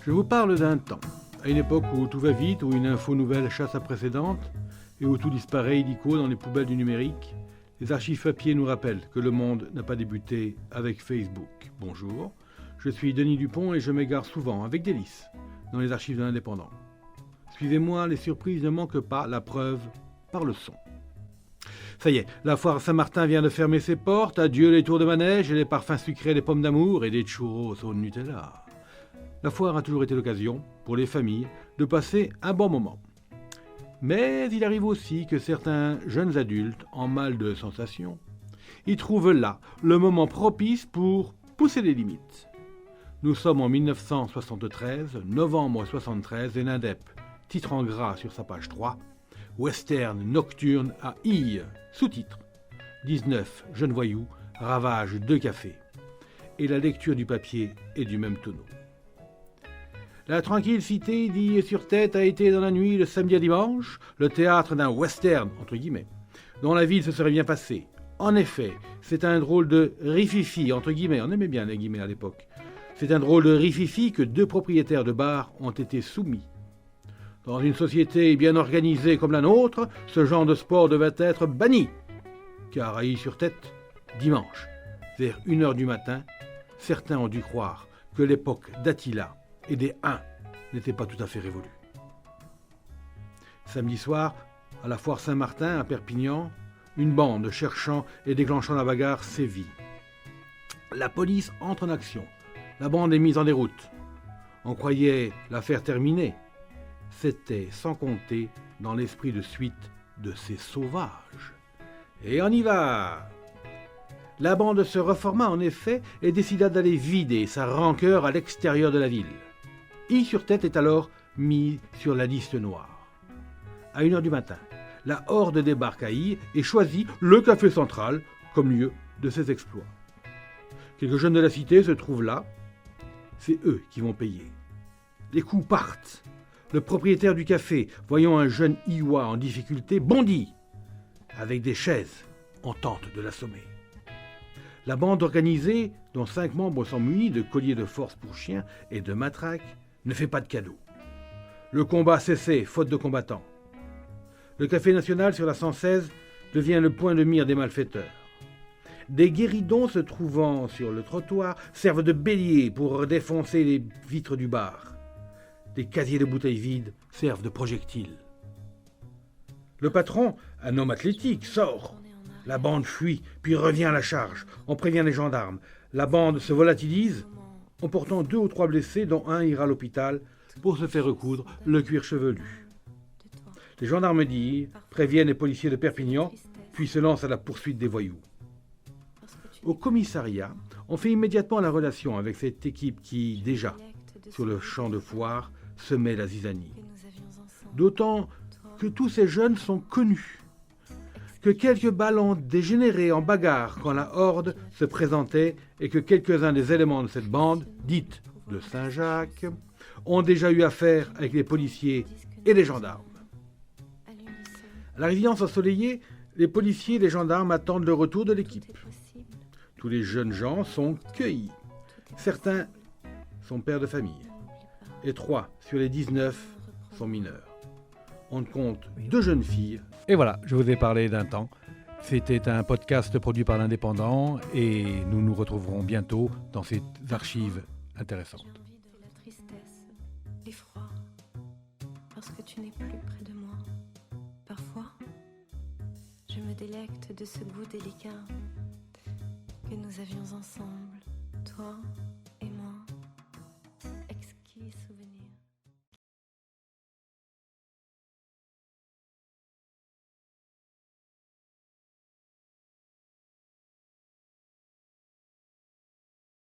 Je vous parle d'un temps, à une époque où tout va vite, où une info nouvelle chasse la précédente, et où tout disparaît illico dans les poubelles du numérique. Les archives papier nous rappellent que le monde n'a pas débuté avec Facebook. Bonjour, je suis Denis Dupont et je m'égare souvent, avec délice, dans les archives de l'Indépendant. Suivez-moi, les surprises ne manquent pas, la preuve par le son. Ça y est, la foire Saint-Martin vient de fermer ses portes, adieu les tours de manège et les parfums sucrés des pommes d'amour et des churros au Nutella. La foire a toujours été l'occasion, pour les familles, de passer un bon moment. Mais il arrive aussi que certains jeunes adultes, en mal de sensations, y trouvent là le moment propice pour pousser les limites. Nous sommes en 1973, novembre 73, et l'Indep, titre en gras sur sa page 3, Western nocturne à Ille, sous-titre 19 jeunes voyous ravagent 2 cafés. Et la lecture du papier est du même tonneau. La tranquille cité d'Ille-sur-Tête a été dans la nuit de samedi à dimanche le théâtre d'un western, entre guillemets, dont la ville se serait bien passée. En effet, c'est un drôle de rififi, entre guillemets, on aimait bien les guillemets à l'époque. C'est un drôle de rififi que 2 propriétaires de bars ont été soumis. Dans une société bien organisée comme la nôtre, ce genre de sport devait être banni. Car à Ille-sur-Tête, dimanche, vers 1h du matin, certains ont dû croire que l'époque d'Attila et des Huns n'était pas tout à fait révolue. Samedi soir, à la foire Saint-Martin à Perpignan, une bande cherchant et déclenchant la bagarre sévit. La police entre en action. La bande est mise en déroute. On croyait l'affaire terminée. C'était sans compter dans l'esprit de suite de ces sauvages. Et on y va! La bande se reforma en effet et décida d'aller vider sa rancœur à l'extérieur de la ville. Ille-sur-Tête est alors mis sur la liste noire. À 1h du matin, la horde débarque à Ille et choisit le café central comme lieu de ses exploits. Quelques jeunes de la cité se trouvent là. C'est eux qui vont payer. Les coups partent. Le propriétaire du café, voyant un jeune Illois en difficulté, bondit. Avec des chaises, on tente de l'assommer. La bande organisée, dont 5 membres sont munis de colliers de force pour chiens et de matraques, ne fait pas de cadeau. Le combat cessait, faute de combattants. Le café national sur la 116 devient le point de mire des malfaiteurs. Des guéridons se trouvant sur le trottoir servent de bélier pour défoncer les vitres du bar. Des casiers de bouteilles vides servent de projectiles. Le patron, un homme athlétique, sort. La bande fuit, puis revient à la charge. On prévient les gendarmes. La bande se volatilise, emportant 2 ou 3 blessés, dont un ira à l'hôpital pour se faire recoudre le cuir chevelu. Les gendarmes d'Ille préviennent les policiers de Perpignan, puis se lancent à la poursuite des voyous. Au commissariat, on fait immédiatement la relation avec cette équipe qui, déjà, sur le champ de foire, semait la zizanie. D'autant que tous ces jeunes sont connus, que quelques balles ont dégénéré en bagarre quand la horde se présentait et que quelques-uns des éléments de cette bande, dite de Saint-Jacques, ont déjà eu affaire avec les policiers et les gendarmes. À la résidence ensoleillée, les policiers et les gendarmes attendent le retour de l'équipe. Tous les jeunes gens sont cueillis. Certains sont pères de famille. Et 3 sur les 19 sont mineurs. On compte 2 jeunes filles. Et voilà, je vous ai parlé d'un temps. C'était un podcast produit par l'Indépendant et nous nous retrouverons bientôt dans ces archives intéressantes. J'ai envie de la tristesse, l'effroi, parce que tu n'es plus près de moi. Parfois, je me délecte de ce goût délicat que nous avions ensemble, toi